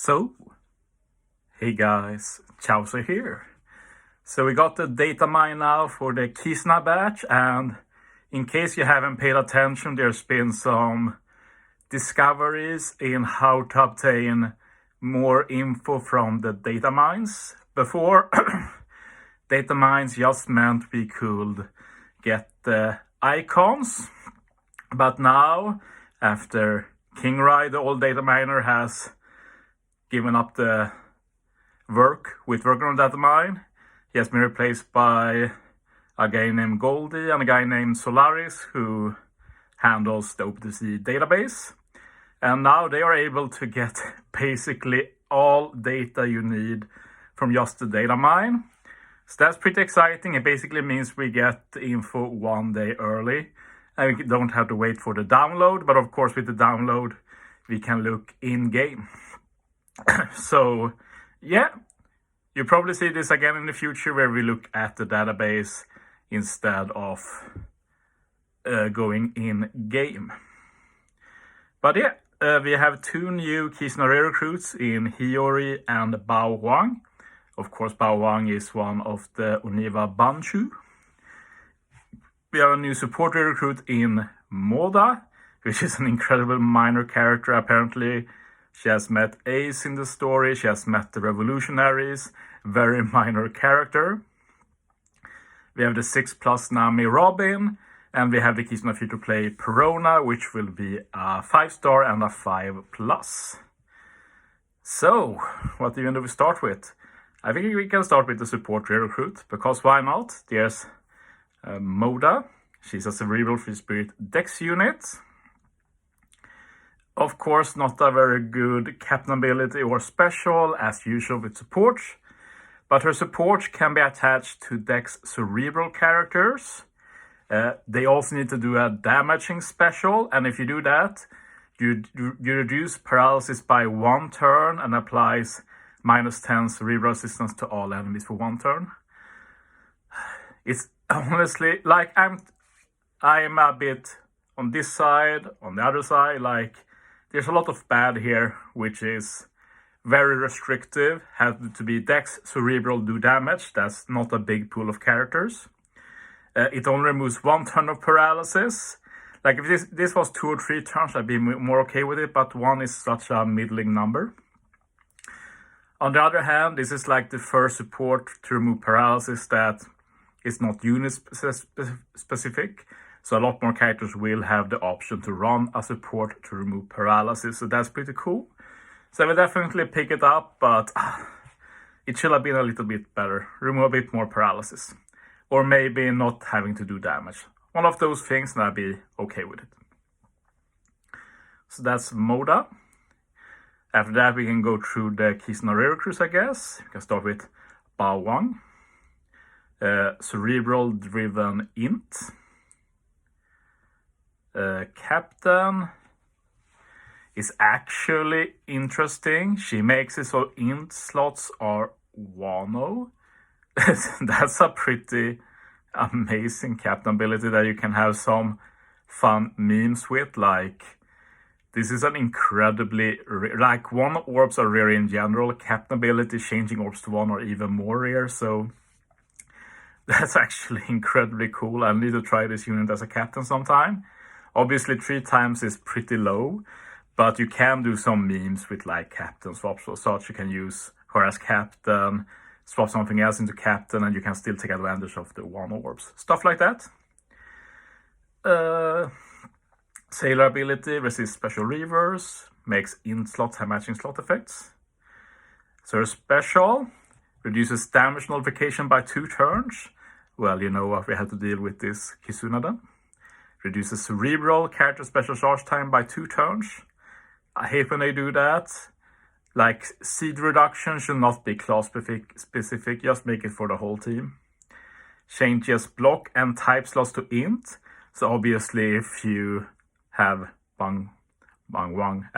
So, hey guys, Chauzu here. So we got the data mine now for the Kizuna batch, and in case you haven't paid attention, there's been some discoveries in how to obtain more info from the data mines. Before, data mines just meant we could get the icons, but now, after Kingrai, the old data miner, has given up the work with working on data mine, he has been replaced by a guy named Goldie and a guy named Solaris, who handles the OPTC database. And now they are able to get basically all data you need from just the data mine. So that's pretty exciting. It basically means we get the info one day early and we don't have to wait for the download. But of course, with the download, we can look in game. So yeah, you probably see this again in the future where we look at the database instead of going in game. But yeah, we have two new Kizuna RR recruits in Hiyori and Bao Huang. Of course, Bao Huang is one of the Oniwa Banshu. We have a new support recruit in Moda, which is an incredible minor character apparently. She has met Ace in the story, she has met the revolutionaries, very minor character. We have the 6+ Nami Robin, and we have the Kizuna f2p Perona, which will be a 5-star and a 5+. So, what even do we start with? I think we can start with the support recruit, because why not? There's Moda. She's a cerebral free spirit dex unit. Of course, not a very good captain ability or special, as usual with support. But her support can be attached to dex cerebral characters. They also need to do a damaging special, and if you do that, you reduce paralysis by 1 turn and applies -10 cerebral resistance to all enemies for 1 turn. It's honestly, like, I'm a bit on this side, on the other side, like, there's a lot of bad here, which is very restrictive, have to be dex cerebral do damage. That's not a big pool of characters. It only removes 1 turn of paralysis. Like, if this was 2 or 3 turns, I'd be more okay with it, but 1 is such a middling number. On the other hand, this is like the first support to remove paralysis that is not unit specific. So a lot more characters will have the option to run a support to remove paralysis. So that's pretty cool. So I will definitely pick it up, but it should have been a little bit better. Remove a bit more paralysis. Or maybe not having to do damage. One of those things, and I'd be okay with it. So that's Moda. After that, we can go through the Kizuna RR recruits, I guess. We can start with Bao Huang. Cerebral-driven int. Captain is actually interesting. She makes it so int slots are Wano. That's a pretty amazing captain ability that you can have some fun memes with. Like, this is an incredibly like, 1 orbs are rare in general. Captain ability changing orbs to 1 are even more rare, so that's actually incredibly cool. I need to try this unit as a captain sometime. Obviously 3 times is pretty low, but you can do some memes with like captain swaps or such. You can use her as captain, swap something else into captain, and you can still take advantage of the 1 orbs. Stuff like that. Sailor ability, resist special reverse, makes int slots have matching slot effects. So her special reduces damage nullification by 2 turns. Well, you know what we had to deal with this Kizuna then. Reduces cerebral character special charge time by 2 turns. I hate when they do that. Like, seed reduction should not be class specific, just make it for the whole team. Changes block and type slots to int. So obviously if you have Bao Huang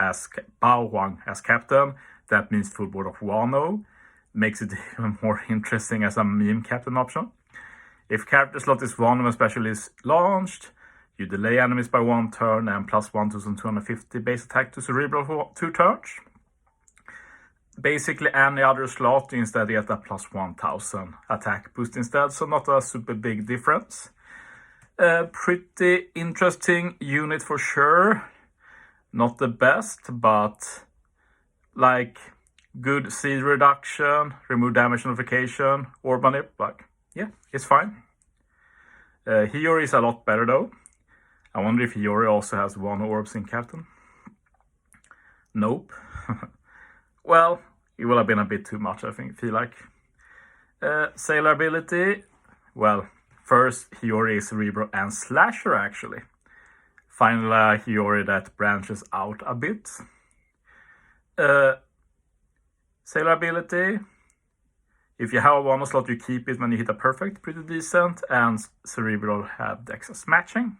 as captain, that means full board of Wano. Makes it even more interesting as a meme captain option. If character slot is 1 when special is launched, you delay enemies by 1 turn and +1 to 250 base attack to cerebral for 2 turns. Basically any other slot, you instead get a plus 1000 attack boost instead, so not a super big difference. Pretty interesting unit for sure. Not the best, but like good seed reduction, remove damage notification, orb manip, like yeah, it's fine. Hiyori is a lot better though. I wonder if Hiyori also has 1 orbs in captain. Nope. Well, it will have been a bit too much, I feel like. Sailor ability, well, first Hiyori is Cerebral and Slasher actually. Finally, Hiyori that branches out a bit. Sailor ability, if you have a 1 slot, you keep it when you hit a perfect, pretty decent, and Cerebral have Dex matching.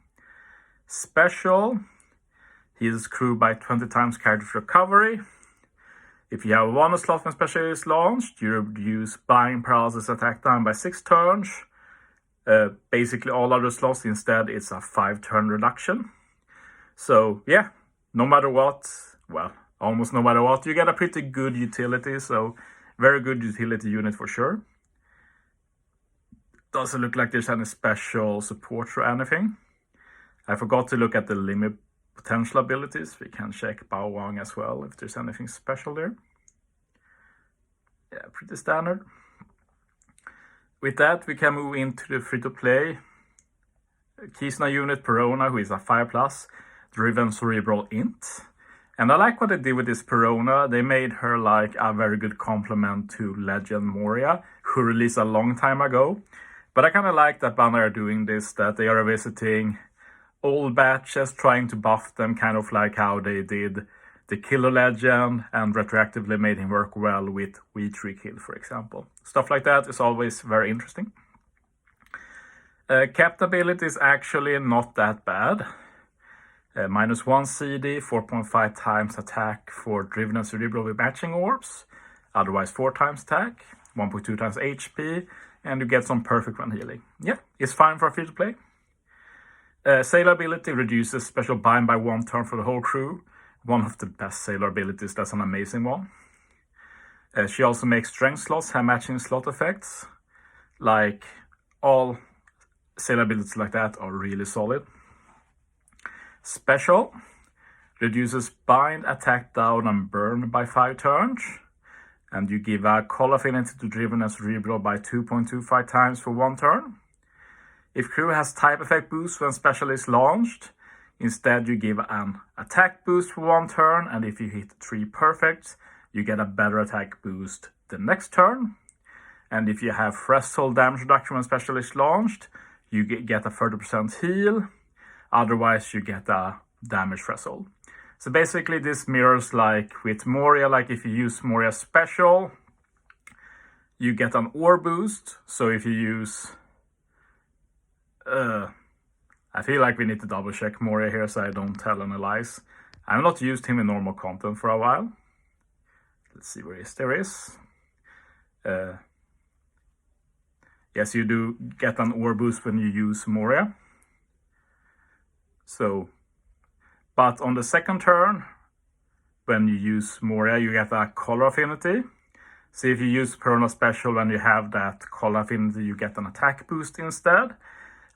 Special, heals crew by 20 times character's recovery. If you have 1 slot when special is launched, you reduce buying paralysis attack time by 6 turns. Basically all other slots, instead it's a 5-turn reduction. So yeah, no matter what, well, almost no matter what, you get a pretty good utility, so very good utility unit for sure. Doesn't look like there's any special support or anything. I forgot to look at the limit potential abilities. We can check Bao Huang as well if there's anything special there. Yeah, pretty standard. With that, we can move into the free-to-play Kizuna unit Perona, who is a 5+ driven cerebral int. And I like what they did with this Perona. They made her like a very good complement to Legend Moria, who released a long time ago. But I kind of like that Bandai are doing this, that they are revisiting old batches, trying to buff them, kind of like how they did the Killer Legend and retroactively made him work well with V3 Kill, for example. Stuff like that is always very interesting. Captain ability is actually not that bad. -1 CD, 4.5 times attack for Driven and Cerebral with matching orbs. Otherwise 4 times attack, 1.2 times HP, and you get some perfect one healing. Yeah, it's fine for a free-to-play. Sailor ability reduces special bind by 1 turn for the whole crew. One of the best sailor abilities, that's an amazing one. She also makes strength slots have matching slot effects. Like all sailor abilities like that are really solid. Special reduces bind, attack down, and burn by 5 turns. And you give a call affinity to Driven and Cerebral by 2.25 times for 1 turn. If crew has type effect boost when special is launched, instead you give an attack boost for 1 turn, and if you hit 3 perfects, you get a better attack boost the next turn. And if you have threshold damage reduction when special is launched, you get a 30% heal. Otherwise, you get a damage threshold. So basically this mirrors like with Moria, like if you use Moria special, you get an ore boost. So if you use I feel like we need to double check Moria here so I don't tell any lies. I've not used him in normal content for a while. Let's see where there is. Yes, you do get an ore boost when you use Moria. So, but on the second turn, when you use Moria, you get a color affinity. So if you use Perona special when you have that color affinity, you get an attack boost instead.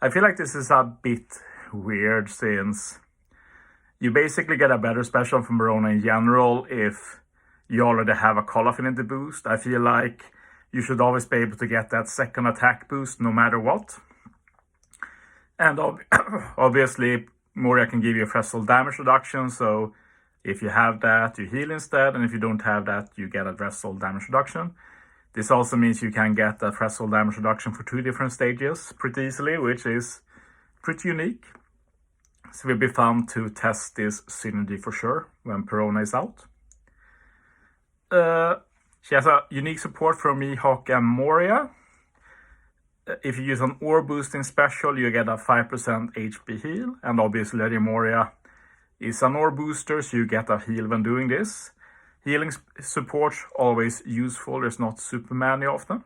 I feel like this is a bit weird since you basically get a better special from Perona in general if you already have a call affinity boost. I feel like you should always be able to get that second attack boost no matter what. And obviously Moria can give you a threshold damage reduction, so if you have that, you heal instead, and if you don't have that, you get a threshold damage reduction. This also means you can get a threshold damage reduction for 2 different stages pretty easily, which is pretty unique. So it will be fun to test this synergy for sure when Perona is out. She has a unique support from Mihawk and Moria. If you use an ore boosting special, you get a 5% HP heal, and obviously Lady Moria is an ore booster, so you get a heal when doing this. Healing support always useful, there's not super many of them.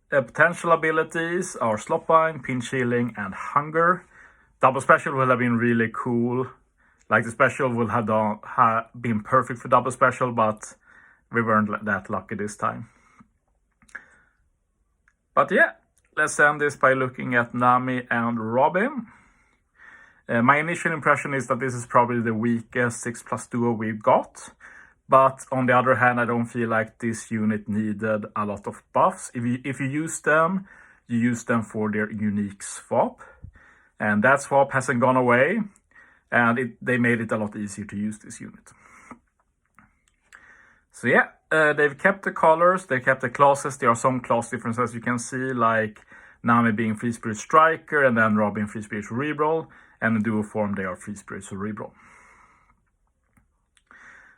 Potential abilities are Slot Bind, Pinch Healing, and Hunger. Double Special will have been really cool, Like the special would have been perfect for double special, but we weren't that lucky this time. But yeah, let's end this by looking at Nami and Robin. My initial impression is that this is probably the weakest 6+ duo we've got. But on the other hand, I don't feel like this unit needed a lot of buffs. If you use them, you use them for their unique swap. And that swap hasn't gone away. And they made it a lot easier to use this unit. So yeah, they've kept the colors, they kept the classes. There are some class differences you can see, like Nami being Free Spirit Striker and then Robin Free Spirit Cerebral. And in duo form, they are Free Spirit Cerebral.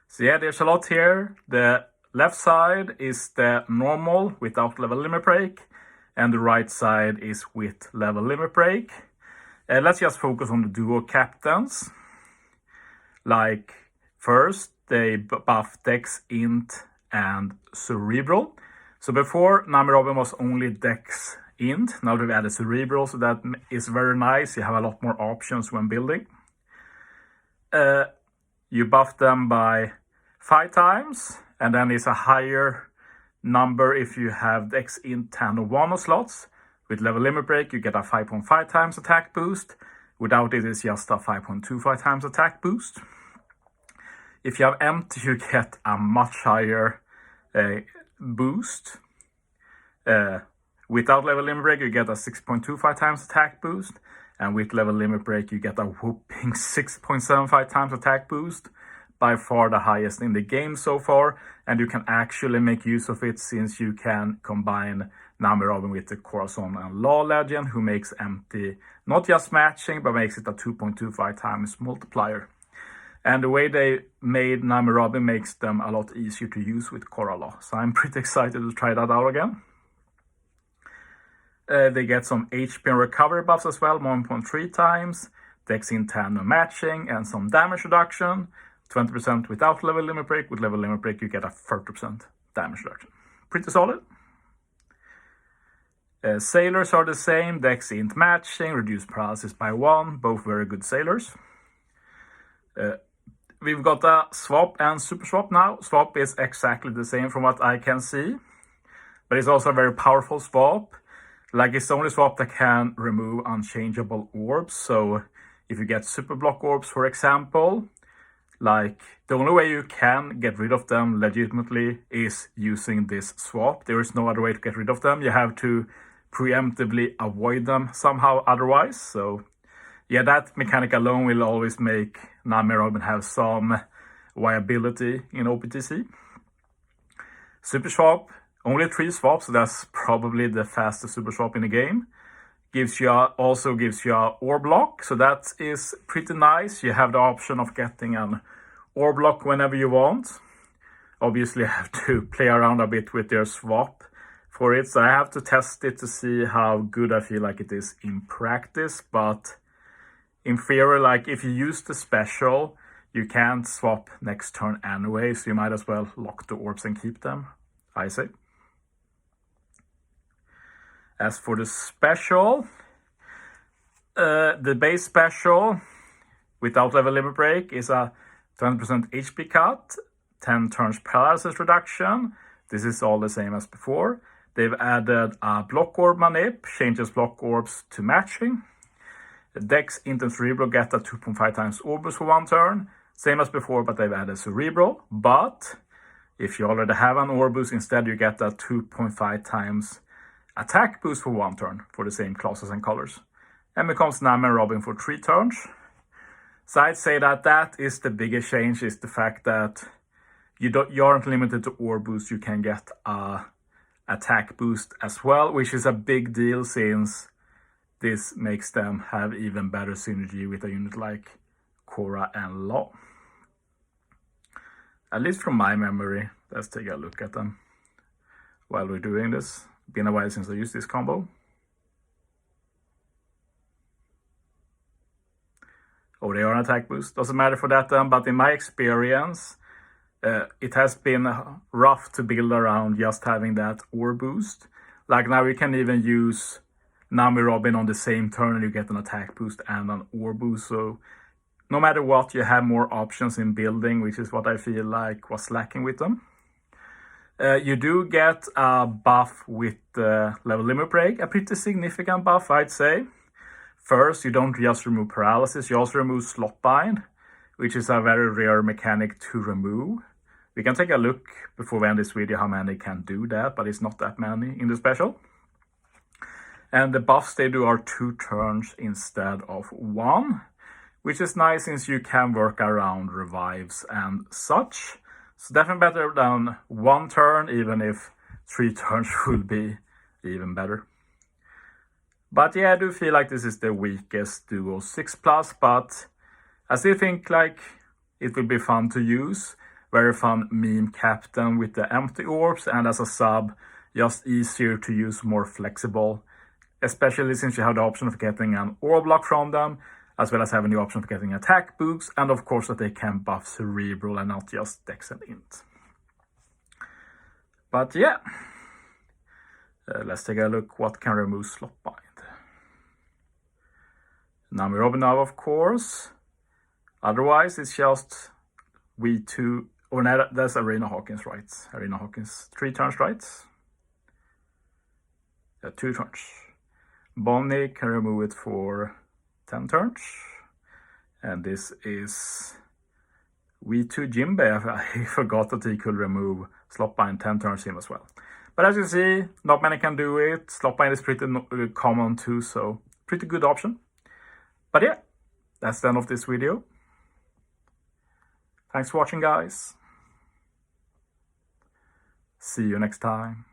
So yeah, there's a lot here. The left side is the normal without level limit break. And the right side is with level limit break. Let's just focus on the duo captains. Like first, they buff Dex, Int, and Cerebral. So before, Nami Robin was only Dex, Int. Now they've added Cerebral, so that is very nice. You have a lot more options when building. You buff them by 5 times, and then it's a higher number if you have Dex, Int, 10, or 1 slots. With level limit break, you get a 5.5 times attack boost. Without it, it's just a 5.25 times attack boost. If you have empty, you get a much higher boost. Without level limit break, you get a 6.25 times attack boost. And with level limit break, you get a whooping 6.75 times attack boost. By far the highest in the game so far. And you can actually make use of it since you can combine Nami Robin with the Corazon and Law Legend, who makes empty not just matching, but makes it a 2.25 times multiplier. And the way they made Nami Robin makes them a lot easier to use with Cora Law. So I'm pretty excited to try that out again. They get some HP and recovery buffs as well, 1.3 times. Dex in 10 no matching, and some damage reduction. 20% without level limit break. With level limit break, you get a 30% damage reduction. Pretty solid. Sailors are the same. Dex int matching, reduced paralysis by 1. Both very good sailors. We've got a swap and super swap now. Swap is exactly the same from what I can see. But it's also a very powerful swap. Like, it's the only swap that can remove unchangeable orbs. So if you get super block orbs, for example, like, the only way you can get rid of them legitimately is using this swap. There is no other way to get rid of them. You have to preemptively avoid them somehow otherwise. So yeah, that mechanic alone will always make Nami Robin have some viability in OPTC. Super swap, only 3 swaps, so that's probably the fastest super swap in the game. Also gives you a orb lock, so that is pretty nice. You have the option of getting an orb lock whenever you want. Obviously, you have to play around a bit with their swap for it, so I have to test it to see how good I feel like it is in practice. But in theory, like, if you use the special, you can't swap next turn anyway, so you might as well lock the orbs and keep them, I say. As for the special, the base special without level limit break is a 20% HP cut, 10 turns paralysis reduction. This is all the same as before. They've added a block orb manip, changes block orbs to matching. Dex, Int, and Cerebral get a 2.5 times orb boost for 1 turn. Same as before, but they've added Cerebral. But if you already have an orb boost, instead you get a 2.5 times attack boost for 1 turn for the same classes and colors. And becomes Nami and Robin for 3 turns. So I'd say that is the biggest change, is the fact that you aren't limited to orb boost. You can get a attack boost as well, which is a big deal since this makes them have even better synergy with a unit like Cora and Law. At least from my memory. Let's take a look at them while we're doing this. Been a while since I used this combo. Oh, they are an attack boost. Doesn't matter for that then, but in my experience, it has been rough to build around just having that orb boost. Like, now you can even use Nami Robin on the same turn and you get an attack boost and an orb boost. So no matter what, you have more options in building, which is what I feel like was lacking with them. You do get a buff with the level limit break, a pretty significant buff, I'd say. First, you don't just remove paralysis, you also remove slot bind, which is a very rare mechanic to remove. We can take a look before we end this video how many can do that, but it's not that many in the special. And the buffs they do are 2 turns instead of 1, which is nice since you can work around revives and such. So definitely better than 1 turn, even if 3 turns will be even better. But yeah, I do feel like this is the weakest duo 6+, but I still think like it will be fun to use. Very fun meme captain with the empty orbs, and as a sub, just easier to use, more flexible. Especially since you have the option of getting an orb block from them, as well as having the option of getting attack boosts, and of course that they can buff cerebral and not just dex and int. But yeah, let's take a look what can remove slot bind. Nami Robinov, of course. Otherwise, it's just V2, or no, that's Arena Hawkins, right? Arena Hawkins, 3 turns, right? 2 turns. Bonnie can remove it for 10 turns. And this is V2 Jinbei. I forgot that he could remove Slotbind 10 turns in as well. But as you see, not many can do it. Slotbind is pretty common too, so pretty good option. But yeah, that's the end of this video. Thanks for watching, guys. See you next time.